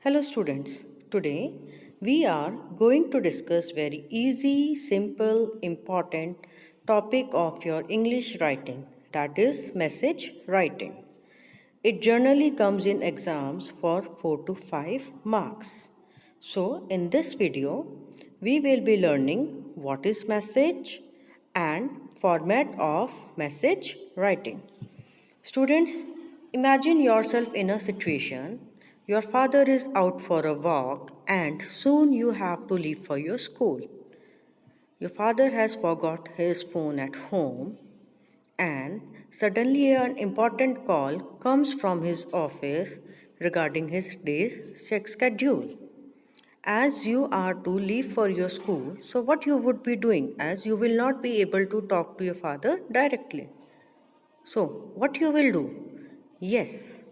Hello students, today we are going to discuss very easy, simple, important topic of your English writing, that is message writing. It generally comes in exams for 4 to 5 marks. So in this video, we will be learning what is message and format of message writing. Students, imagine yourself in a situation. Your father is out for a walk and soon you have to leave for your school. Your father has forgot his phone at home and suddenly an important call comes from his office regarding his day's schedule. As you are to leave for your school, so what you would be doing, as you will not be able to talk to your father directly. So, what you will do? Yes,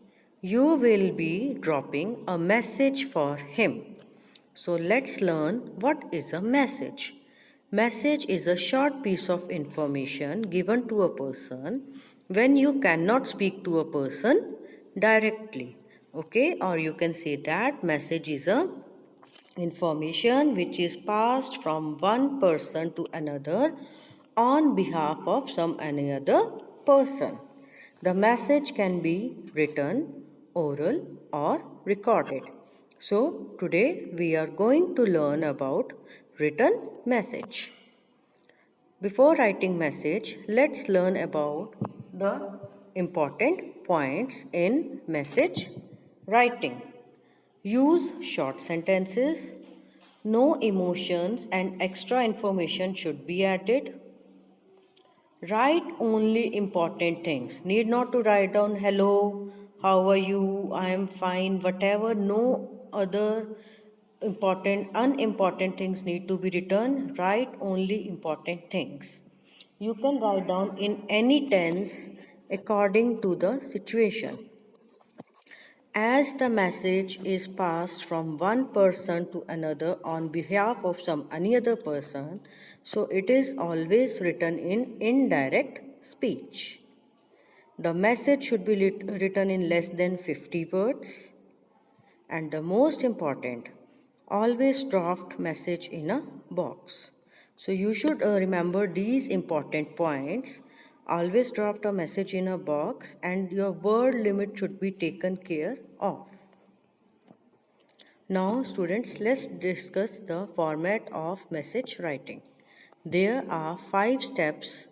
you will be dropping a message for him. So, let's learn what is a message. Message is a short piece of information given to a person when you cannot speak to a person directly. Okay, or you can say that message is a information which is passed from one person to another on behalf of some any other person. The message can be written, oral or recorded. So today we are going to learn about written message. Before writing message, let's learn about the important points in message writing. Use short sentences. No emotions and extra information should be added. Write only important things. Need not to write down hello, how are you, I am fine, whatever. No other unimportant things need to be written. Write only important things. You can write down in any tense according to the situation. As the message is passed from one person to another on behalf of some any other person, so it is always written in indirect speech. The message should be written in less than 50 words. And the most important, always draft message in a box. So you should remember these important points. Always draft a message in a box and your word limit should be taken care of. Now students, let's discuss the format of message writing. There are 5 steps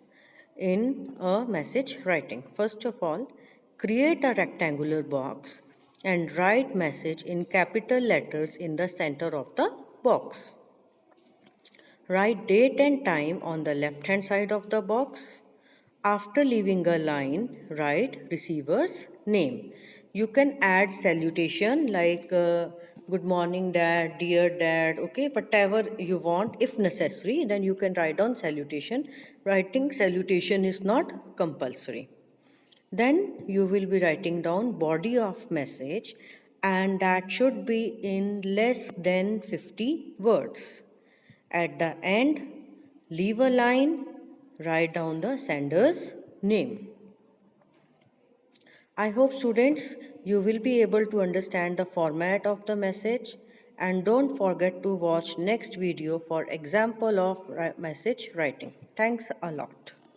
in a message writing. First of all, create a rectangular box and write message in capital letters in the center of the box. Write date and time on the left hand side of the box. After leaving a line, write receiver's name. You can add salutation like good morning dad, dear dad, okay, whatever you want. If necessary, then you can write down salutation. Writing salutation is not compulsory. Then you will be writing down body of message and that should be in less than 50 words. At the end, leave a line, write down the sender's name. I hope students you will be able to understand the format of the message and don't forget to watch next video for example of message writing. Thanks a lot.